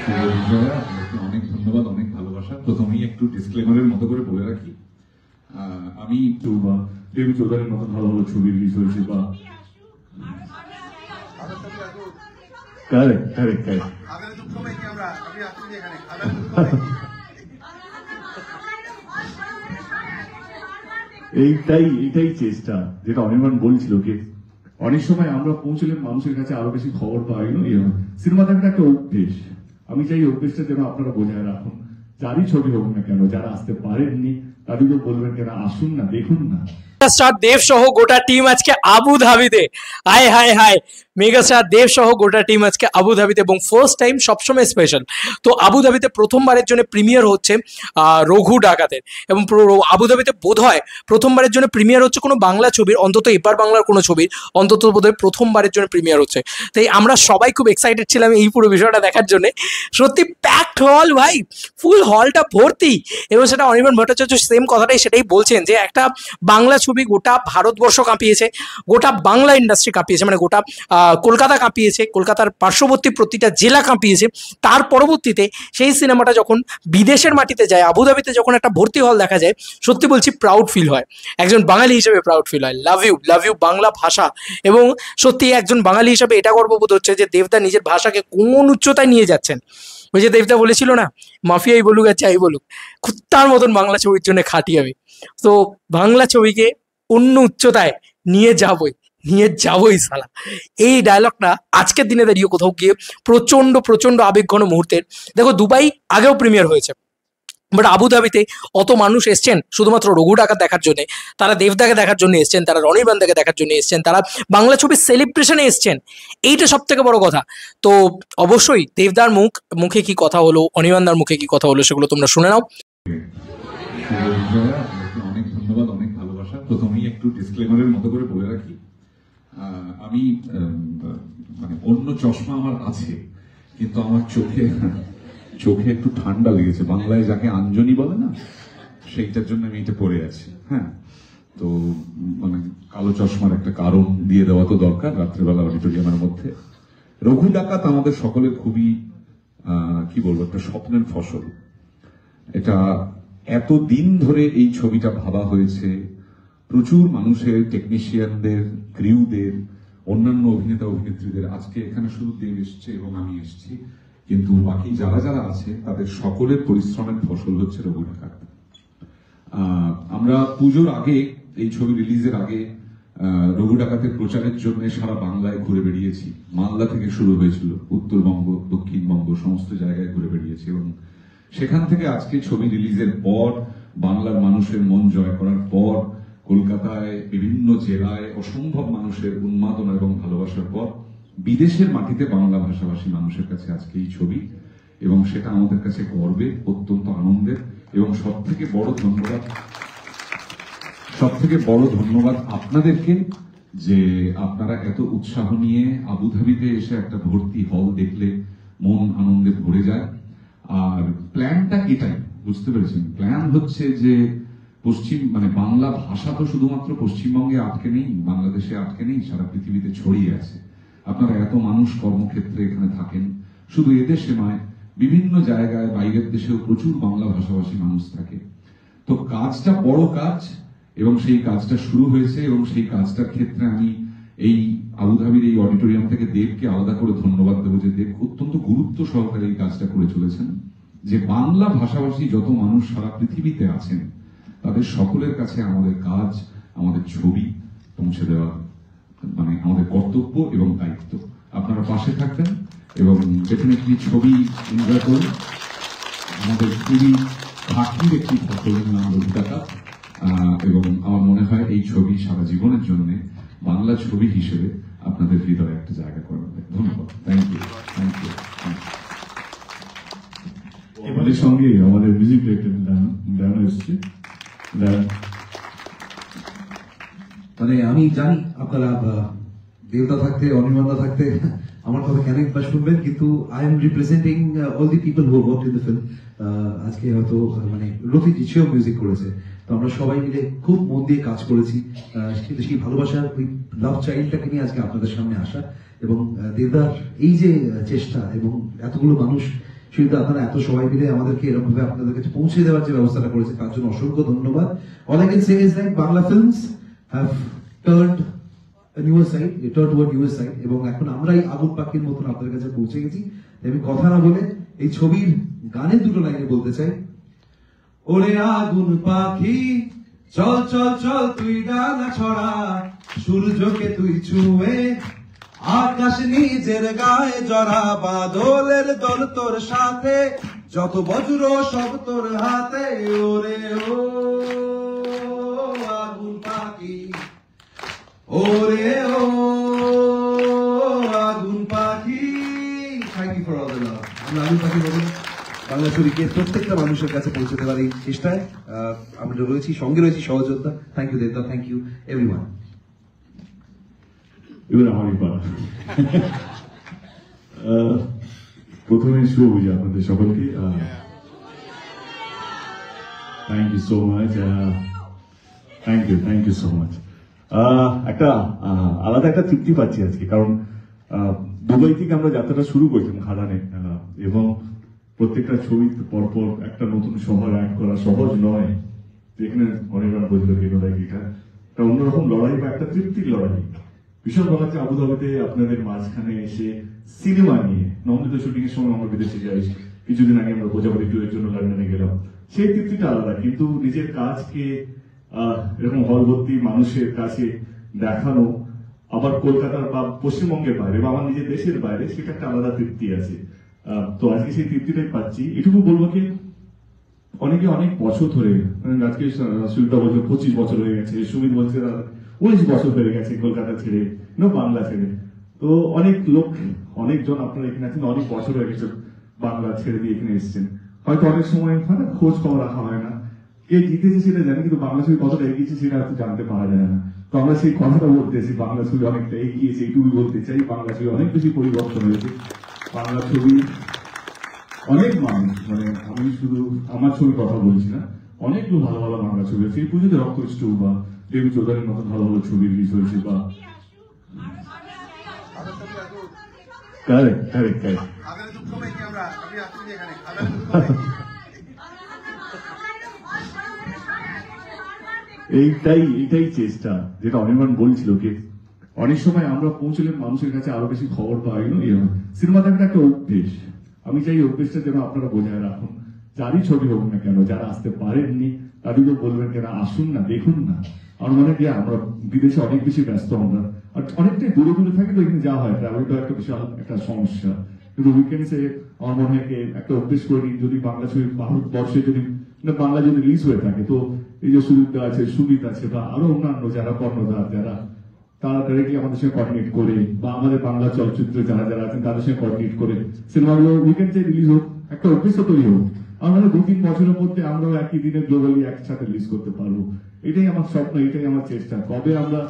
বিজয়া, আপনাকে অনেক ধন্যবাদ, অনেক ভালোবাসা। প্রথমেই একটু ডিসক্লেমারের মতো করে বলে রাখি, আমি দেবী চৌধুরীর মতো ভালো ভালো ছবি রিলিজ হয়েছে বা এইটাই চেষ্টা, যেটা অনির্বাণ বলছিল কি অনেক সময় আমরা পৌঁছলে মানুষের কাছে আরো বেশি খবর পাই। সিনেমা দেখাটা একটা অভ্যেস, আমি চাই অভ্যেসটা যেন আপনারা বজায় রাখুন। যারই ছবি হোক না কেন, যারা আসতে পারেননি তাদেরকে বলবেন কেন আসুন না, দেখুন না। মেগাস্টার দেব সহ গোটা টিম আজকে আবুধাবিতে, হায় হায় হায়, মেগাস্টার দেব সহ গোটা টিম আজকে আবুধাবিতে, এবং ফার্স্ট টাইম সবসময় স্পেশাল। তো আবুধাবিতে প্রথমবারের জন্য প্রিমিয়ার হচ্ছে রঘু ডাকাতের, এবং আবুধাবিতে বোধ হয় প্রথমবারের জন্য প্রিমিয়ার হচ্ছে কোনো বাংলা ছবির, অন্তত এপার বাংলার কোনো ছবির অন্তত বোধ হয় প্রথমবারের জন্য প্রিমিয়ার হচ্ছে। তাই আমরা সবাই খুব এক্সাইটেড ছিলাম এই পুরো বিষয়টা দেখার জন্য। সত্যি প্যাকড হল ভাই, ফুল হলটা ভর্তি। এবং সেটা অনির্বাণ ভট্টাচার্য সেম কথাটাই সেটাই বলছেন যে একটা বাংলা ছবি গোটা ভারতবর্ষ কাঁপিয়েছে, গোটা বাংলা ইন্ডাস্ট্রি কাঁপিয়েছে, মানে গোটা কলকাতা কাঁপিয়েছে, কলকাতার পার্শ্ববর্তী প্রতিটা জেলা কাঁপিয়েছে। তার পরবর্তীতে সেই সিনেমাটা যখন বিদেশের মাটিতে যায়, আবুধাবিতে যখন একটা ভর্তি হল দেখা যায়, সত্যি বলছি প্রাউড ফিল হয়, একজন বাঙালি হিসেবে প্রাউড ফিল হয়। লাভ ইউ বাংলা ভাষা। এবং সত্যি একজন বাঙালি হিসেবে এটা গর্ববোধ হচ্ছে যে দেবদা নিজের ভাষাকে কোন উচ্চতায় নিয়ে যাচ্ছেন। ওই যে দেবদা বলেছিল না, মাফিয়াই বলুক আর যাই বলুক, কুত্তার মতন বাংলা ছবির জন্য খাটি আমি। তো বাংলা ছবিকে অন্য উচ্চতায় নিয়ে যাবই সালা। এই ডায়লগটা আজকের দিনে দাঁড়িয়ে কোথাও গিয়ে প্রচন্ড প্রচন্ড আবেগঘন মুহূর্তের। দেখো দুবাই আগেও প্রিমিয়ার হয়েছে, বাট আবুধাবিতে অত মানুষ এসছেন শুধুমাত্র রঘু ডাকাত দেখার জন্য, তারা দেবদাকে দেখার জন্য এসছেন, তারা রনিবান্দাকে দেখার জন্য এসছেন, তারা বাংলা ছবির সেলিব্রেশনে এসছেন। এইটা সব থেকে বড় কথা। তো অবশ্যই দেবদার মুখে কি কথা হলো, অনির্বাণদার মুখে কি কথা হলো, সেগুলো তোমরা শুনে নাও। অনেক ধন্যবাদ, অনেক ভালোবাসা। প্রথমেই একটু ডিসক্লেমারের মতো করে বলে রাখি, আমি মানে অন্য চশমা আমার আছে, কিন্তু আমার চোখে একটু ঠান্ডা লেগেছে। বাংলায় যাকে আঞ্জনি বলে না, সেইটার জন্য আমি এটা পরে আছি। হ্যাঁ, তো মানে কালো চশমার একটা কারণ দিয়ে দেওয়া তো দরকার রাত্রেবেলা অডিটোরিয়ামের মধ্যে। রঘু ডাকাত আমাদের সকলের খুবই কি বলবো, একটা স্বপ্নের ফসল। এটা এত দিন ধরে এই ছবিটা ভাবা হয়েছে, প্রচুর মানুষের, টেকনিশিয়ানদের, ক্রিউদের, অন্যান্য অভিনেতা অভিনেত্রীদের। আজকে এখানে শুধু দেব এসছে এবং আমি এসছি, কিন্তু বাকি যারা যারা আছে তাদের সকলের পরিশ্রমের ফসল হচ্ছে রঘু ডাকাত। আমরা পুজোর আগে, এই ছবি রিলিজের আগে রঘু ডাকাতের প্রচারের জন্য সারা বাংলায় ঘুরে বেরিয়েছি। মালদা থেকে শুরু হয়েছিল, উত্তরবঙ্গ, দক্ষিণবঙ্গ, সমস্ত জায়গায় ঘুরে বেরিয়েছি, এবং সেখান থেকে আজকে ছবি রিলিজের পর, বাংলার মানুষের মন জয় করার পর, কলকাতায় বিভিন্ন জেলায় অসম্ভব মানুষের উন্মাদনা এবং ভালোবাসার পর, বিদেশের মাটিতে বাংলা ভাষাভাষী মানুষের কাছে আজকে এই ছবি, এবং সেটা আমাদের কাছে গর্বের, অত্যন্ত আনন্দের। এবং সব থেকে বড় ধন্যবাদ আপনাদেরকে, যে আপনারা এত উৎসাহ নিয়ে আবুধাবিতে এসে একটা ভর্তি হল দেখলে মন আনন্দে ভরে যায়। আর প্ল্যানটা এটাই, বুঝতে পেরেছেন? প্ল্যান হচ্ছে যে মানে বাংলা ভাষা তো শুধুমাত্র পশ্চিমবঙ্গে আটকে নেই, বাংলাদেশে আটকে নেই, সারা পৃথিবীতে ছড়িয়ে আছে। আপনারা এত মানুষ কর্মক্ষেত্রে এখানে থাকেন, শুধু এদেশে নয়, বিভিন্ন জায়গায় বাইরের দেশেও প্রচুর বাংলা ভাষাভাষী মানুষ থাকে। তো কাজটা বড় কাজ, এবং সেই কাজটা শুরু হয়েছে, এবং সেই কাজটার ক্ষেত্রে আমি এই আবুধাবির এই অডিটোরিয়াম থেকে দেবকে আলাদা করে ধন্যবাদ দেবো, যে দেব অত্যন্ত গুরুত্ব সহকারে এই কাজটা করে চলেছেন, যে বাংলা ভাষাভাষী যত মানুষ সারা পৃথিবীতে আছেন তাদের সকলের কাছে আমাদের কাজ, আমাদের ছবি পৌঁছে দেওয়া মানে আমাদের কর্তব্য এবং দায়িত্ব। আপনারা পাশে থাকবেন এবং ডেফিনেটলি ছবি এনজয় করুন। আমাদের খুবই খাঁটির একটি ফসলের নাম রঘু ডাকাত, এবং আমার মনে হয় এই ছবি সারা জীবনের জন্য বাংলা ছবি হিসেবে আপনাদের হৃদয়ে একটা জায়গা করে দেবে। ধন্যবাদ, থ্যাংক ইউ। আমাদের সঙ্গে আমাদের মিউজিক ডিরেক্টর ডায়না এসছে। মানে আমি জানি আপনারা দেবতা থাকতে, অনির্বাণদা থাকতে আমার কথা কেন বা শুনবেন, কিন্তু I am representing all the people who worked in the film. আজকে হয়তো মানে রফিক ইসেও মিউজিক করেছে, তো আমরা সবাই মিলে খুব মন দিয়ে কাজ করেছি। কিন্তু সেই ভালোবাসার ওই লাভ চাইল্ডটাকে নিয়ে আজকে আপনাদের সামনে আসা, এবং দেবদার এই যে চেষ্টা, এবং এতগুলো মানুষ সুবিধা আপনারা এত সবাই মিলে আমাদেরকে এরকম ভাবে আপনাদের কাছে পৌঁছে দেওয়ার যে ব্যবস্থাটা করেছে তার জন্য অসংখ্য ধন্যবাদ। All I can say is that Bangla films have turned a newer side, they turned to a newer side, এবং এখন আমরাই আগুন পাখির মতন আপনাদের কাছে পৌঁছে গেছি। আমি কথা না বলে এই ছবির গানের দুটো লাইনে বলতে চাই। ওরে আগুন পাখি চল চল চল তুই ডানা ছড়া, সূর্যকে তুই ছুঁয়ে আকাশ নিজের গায়ে জড়া, বাদলের দল তোর সাথে যত বজ্র সব তোর হাতে। ওরে ও আগুন পাখি, ওরে ও আগুন পাখি। Thank you for all the love. আমরা আগুন পাখি বলি বাংলা ছবিকে প্রত্যেকটা মানুষের কাছে পৌঁছে দেওয়ার এই চেষ্টায় আমরা রয়েছি, সঙ্গে রয়েছি সহযোদ্ধা। থ্যাংক ইউ দেবদা, থ্যাংক ইউ এভরিওয়ান। এবার আমারই পালা। প্রথমে শুভ বুঝি আপনাদের সকলকে। Thank you so much, thank you so much. একটা আলাদা একটা তৃপ্তি পাচ্ছি আজকে, কারণ দুবাই থেকে আমরা যাত্রাটা শুরু করেছিলাম খাদানে, এবং প্রত্যেকটা ছবি পরপর একটা নতুন শহর অ্যাড করা সহজ নয়। যেখানে অনেকবার বলছিল এটা একটা অন্যরকম লড়াই বা একটা তৃপ্তির লড়াই। ভীষণ ভালো লাগছে আবুধাবিতে আপনাদের মাঝখানে এসে সিনেমা নিয়ে। নন্দিত শুটিং এর সময় আমরা বিদেশে যাই, কিছুদিন আগে আমরা প্রজাপতি টু এর জন্য লন্ডনে গেলাম, সেই তৃপ্তিটা আলাদা। কিন্তু নিজের কাজকে এরকম হল ভর্তি মানুষের কাছে দেখানো, আবার কলকাতার বা পশ্চিমবঙ্গের বাইরে বা আমার নিজের দেশের বাইরে, সেটা একটা আলাদা তৃপ্তি আছে। তো আজকে সেই তৃপ্তিটাই পাচ্ছি। এটুকু বলবো কি, অনেকে অনেক বছর ধরে, আজকে সুবিধা বলছে 25 বছর হয়ে গেছে, সুমিত বলছে 19 বছর হয়ে গেছে কলকাতা ছেড়ে, বাংলা ছেড়ে। তো অনেক লোক, অনেকজন আপনারা এখানে আছেন, অনেক বছর হয়ে গেছে বাংলা ছেড়ে দিয়ে এখানে এসেছেন। হয়তো অনেক সময় খোঁজ খবর রাখা হয় না, কে জিতেছে সেটা জানি, কিন্তু বাংলা ছবি কতটা এগিয়েছে সেটা হয়তো জানতে পারা যায় না। তো আমরা সেই কথাটা বলতেছি, বাংলা ছবি অনেকটা এগিয়েছে, এইটুকু বলতে চাই। বাংলা ছবি অনেক বেশি পরিবর্তন হয়েছে। বাংলা ছবি অনেক মানুষ, আমি শুধু আমার ছবির কথা বলছি না, অনেকগুলো ভালো ভালো বাংলা ছবি আছে। এই পুজোতে রক্তষ্ট বা দেবী চৌধুরীর মতন ভালো ভালো ছবি রিলিজ হয়েছে। বা এইটাই চেষ্টা, যেটা অনির্বাণ বলছিল কি অনেক সময় আমরা পৌঁছলে মানুষের কাছে আরো বেশি খবর পাই। সিনেমা দেখাটা একটা অভ্যেস, আমি চাই অভ্যেসটা যেন আপনারা বজায় রাখুন। যারই ছবি হোক না কেন, যারা আসতে পারেননি তাদেরকে বলবেন কেন আসুন না, দেখুন না। আমার মনে হয় আমরা বিদেশে অনেক বেশি ব্যস্ত, আমরা আর অনেকটাই দূরে দূরে থাকি, তো এখানে যাওয়া হয়, ট্রাভেলটা একটা বিশাল একটা সমস্যা। কিন্তু উইকেন্ডসে আমার মনে হয় একটা অভ্যেস করে নিন, যদি বাংলা ছবি ভারতবর্ষে যদি বাংলা যদি রিলিজ হয়ে থাকে, তো এই যে সুবিধা আছে, সুবিধ আছে, বা আরো অন্যান্য যারা কর্ণধার, যারা তারা ডাইরেক্টলি আমাদের সঙ্গে কোঅর্ডিনেট করে, বা আমাদের বাংলা চলচ্চিত্র যারা যারা আছেন তাদের সঙ্গে কোঅর্ডিনেট করে সিনেমাগুলো উইকেন্ডে রিলিজ হোক, একটা অভ্যেস তৈরি হোক। আমরা 2-3 বছরের মধ্যে আমরাও একই দিনে গ্লোবালি একসাথে রিলিজ করতে পারবো। এটাই আমার স্বপ্ন, এটাই আমার চেষ্টা। কবে আমরা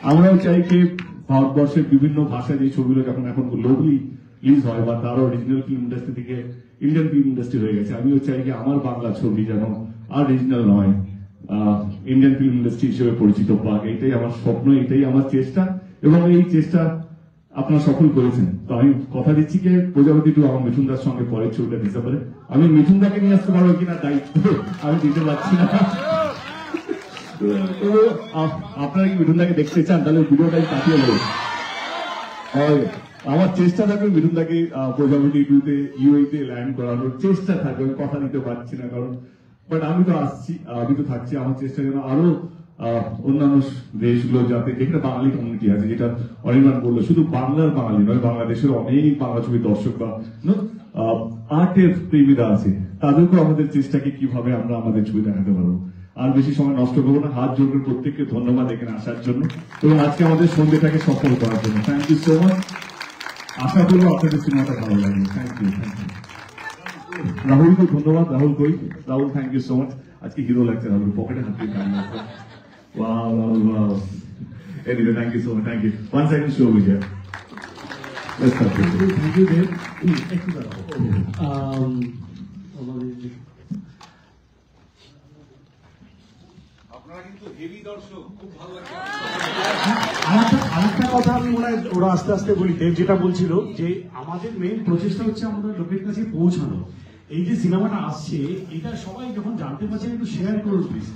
আমরাও চাই যে ভারতবর্ষের বিভিন্ন ভাষায় যে ছবিগুলো যখন এখন গ্লোবালি রিলিজ হয়, বা তারও রিজনাল ফিল্ম ইন্ডাস্ট্রি থেকে ইন্ডিয়ান ফিল্ম ইন্ডাস্ট্রি হয়ে গেছে, আমিও চাই যে আমার বাংলা ছবি যেন আর রিজনাল নয়, ইন্ডিয়ান ফিল্ম ইন্ডাস্ট্রি হিসেবে পরিচিত পাক। এটাই আমার স্বপ্ন, এটাই আমার চেষ্টা, এবং এই চেষ্টা আপনারা সফল করেছেন। তো আমি কথা দিচ্ছি যে প্রজাপতি টু আমার মিঠুন দার সঙ্গে পরের ছবিটা ডিসেম্বরে। আমি মিঠুন দাকে নিয়ে আসতে পারবো কিনা দায়িত্ব আমি দিতে পারছি না। আপনারা কি মিঠুন দাকে দেখতে চান, তাহলে ভিডিওটাই পাঠিয়ে দেবো। আমার চেষ্টা থাকবে মিঠুন দাকে প্রজাপতি টুতে ইউএইতে ল্যান্ড করানোর চেষ্টা থাকবে। আমি কথা দিতে পারছি না, কারণ বাট আমি তো আসছি, আমি তো থাকছি। আমার চেষ্টা যেন আরো অন্যান্য দেশগুলো, যাতে যেখানে বাঙালি কমিউনিটি আছে, যেটা অনির্বাণ বললো, শুধু বাংলার বাঙালি নয়, বাংলাদেশের অনেক বাংলা ছবির দর্শক বা আর্টের প্রেমীরা আছে, তাদেরকেও আমাদের চেষ্টাকে কিভাবে আমরা আমাদের ছবি দেখাতে পারবো। আর বেশি সময় নষ্ট করবো না, হাত জোর করে প্রত্যেককে ধন্যবাদ এখানে আসার জন্য এবং আজকে আমাদের সন্ধ্যেটাকে সফল করার জন্য। Thank you so much. আশা করবো আপনাদের সিনেমাটা ভালো লাগবে। Thank you. রাহুলকে ধন্যবাদ। Rahul thank you so much. আজকে হিরো লাগছে রাহুল, পকেটে হাত দিয়ে গান লাগছে। Wow, wow. Anyway, thank you so much. Thank you. 1 second show with you. Let's start with you. Thank you, Dave. আপনারা কিন্তু হেভি দর্শক, খুব ভালো লাগছে। আরেকটা কথা আমি মনে হয় ওরা আস্তে আস্তে বলি। দেব যেটা বলছিল যে আমাদের মেইন প্রচেষ্টা হচ্ছে আমাদের লোকের কাছে পৌঁছানো। এই যে সিনেমাটা আসছে এটা সবাই যখন জানতে পারছেন একটু শেয়ার করুন প্লিজ।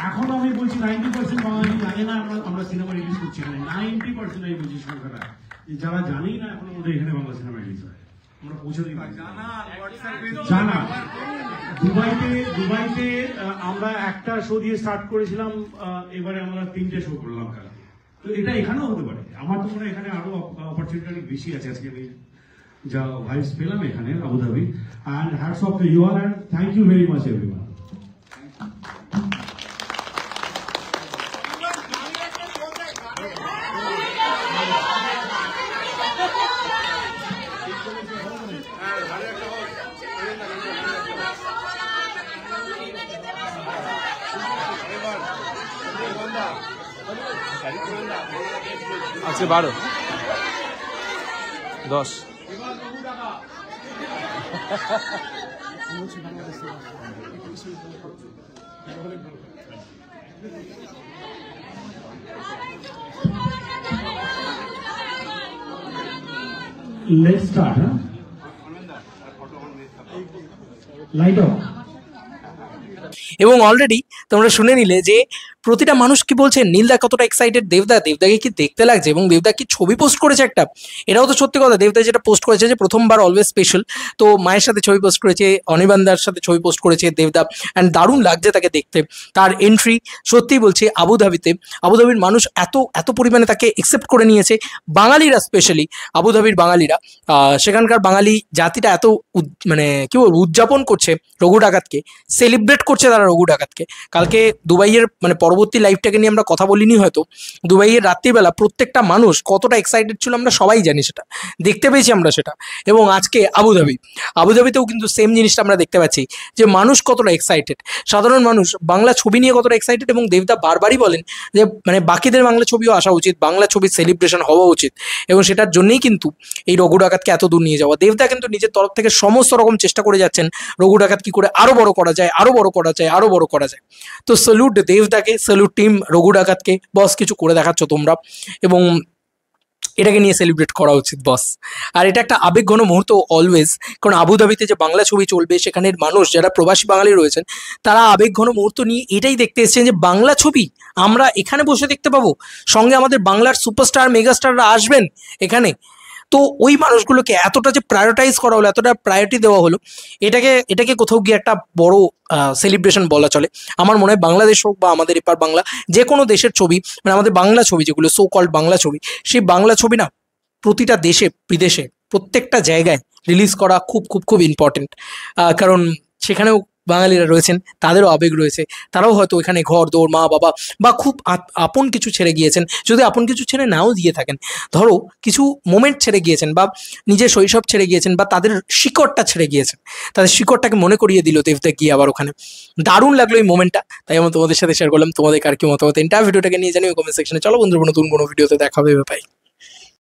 এখন আমি বলছি 90% বাঙালি জানে না আমরা সিনেমা রিলিজ করছি, 90% আমি বলছি সংখ্যাটা, যারা জানেই না এখন আমাদের এখানে বাংলা সিনেমা রিলিজ হয়। আমরা পৌঁছে দিই জানা। দুবাইতে আমরা একটা শো দিয়ে স্টার্ট করেছিলাম, এবারে আমরা 3টে শো করলাম। তো এটা এখানেও হতে পারে। আমার তো মনে হয় এখানে আরো অপরচুনিটি অনেক বেশি আছে। আজকে আমি যা ভাইবস পেলাম এখানে Abu Dhabi, and hats off to you all, and thank you very much everyone. আজকে 12 10 Let's start, huh? Light off. এবং অলরেডি তোমরা শুনে নিলে যে প্রতিটা মানুষ কি বলছে, নীলদা কতটা এক্সাইটেড, দেবদাকে কি দেখতে লাগছে, এবং দেবদা কি ছবি পোস্ট করেছে একটা, এটাও তো সত্যি কথা। দেবদা যেটা পোস্ট করেছে যে প্রথমবার অলওয়েজ স্পেশাল, তো মায়ের সাথে ছবি পোস্ট করেছে, অনির্বাণদার সাথে ছবি পোস্ট করেছে দেবদা, অ্যান্ড দারুণ লাগছে তাকে দেখতে। তার এন্ট্রি সত্যিই বলছি আবুধাবির মানুষ এত পরিমাণে তাকে একসেপ্ট করে নিয়েছে, বাঙালিরা স্পেশালি, আবুধাবির বাঙালিরা, সেখানকার বাঙালি জাতিটা এত মানে কি বলবো উদযাপন করছে রঘু ডাকাতকে, সেলিব্রেট করছে তারা রঘু ডাকাতকে। কালকে দুবাইয়ের মানে পরবর্তী লাইফটাকে নিয়ে আমরা কথা বলিনি হয়তো, দুবাইয়ের রাত্রিবেলা প্রত্যেকটা মানুষ কতটা এক্সাইটেড ছিল আমরা সবাই জানি, সেটা দেখতে পেয়েছি আমরা সেটা। এবং আজকে আবুধাবিতেও কিন্তু সেম জিনিসটা আমরা দেখতে পাচ্ছি যে মানুষ কতটা এক্সাইটেড, সাধারণ মানুষ বাংলা ছবি নিয়ে কতটা এক্সাইটেড। এবং দেবদা বারবারই বলেন যে মানে বাকিদের বাংলা ছবিও আসা উচিত, বাংলা ছবির সেলিব্রেশন হওয়া উচিত, এবং সেটার জন্যই কিন্তু এই রঘু ডাকাতকে এত দূর নিয়ে যাওয়া। দেবদা কিন্তু নিজের তরফ থেকে সমস্ত রকম চেষ্টা করে যাচ্ছেন রঘু ডাকাত কি করে আরো বড় করা যায়, আরো বড় করা যায়, আরো বড় করা যায়। তো স্যালুট দেবদাকে, স্যালুট টিম রঘু ডাকাতকে, বস কিছু করে দেখাচ্ছ তোমরা, এবং এটাকে নিয়ে সেলিব্রেট করা উচিত বস। আর এটা একটা আবেগঘন মুহূর্ত অলওয়েজ, কারণ আবুধাবিতে যে বাংলা ছবি চলবে সেখানের মানুষ যারা প্রবাসী বাঙালি রয়েছেন তারা আবেগঘন মুহূর্ত নিয়ে এটাই দেখতে এসেছেন যে বাংলা ছবি আমরা এখানে বসে দেখতে পাবো, সঙ্গে আমাদের বাংলার সুপারস্টার মেগাস্টাররা আসবেন এখানে। তো ওই মানুষগুলোকে এতটা যে প্রায়োরিটাইজ করা হলো, এতটা প্রায়োরিটি দেওয়া হলো, এটাকে কোথাও গিয়ে একটা বড় সেলিব্রেশন বলা চলে। আমার মনে হয় বাংলাদেশ হোক বা আমাদের এপার বাংলা, যে কোনো দেশের ছবি, মানে আমাদের বাংলা ছবি যেগুলো সো কল্ড বাংলা ছবি, সেই বাংলা ছবি না প্রতিটা দেশে বিদেশে প্রত্যেকটা জায়গায় রিলিজ করা খুব খুব খুব ইম্পর্টেন্ট। কারণ সেখানেও বাঙালিরা রয়েছেন, তাদেরও আবেগ রয়েছে, তারাও হয়তো এখানে ঘর দৌড় মা বাবা বা খুব আপন কিছু ছেড়ে গিয়েছেন, যদি আপন কিছু ছেড়ে নাও দিয়ে থাকেন, ধরো কিছু মোমেন্ট ছেড়ে গিয়েছেন বা নিজের শৈশব ছেড়ে গিয়েছেন বা তাদের শিকড়টা ছেড়ে গিয়েছেন, তাদের শিকড়টাকে মনে করিয়ে দিল দেবদা গিয়ে আবার ওখানে। দারুণ লাগলো এই মোমেন্টটা, তাই আমি তোমাদের সাথে শেয়ার করলাম। তোমাদের কার কি মতামত এন্টার ভিডিওটাকে নিয়ে জানিও কমেন্ট সেকশনে। চলো বন্ধুরা, নতুন কোনো ভিডিওতে দেখা হবে, বাই।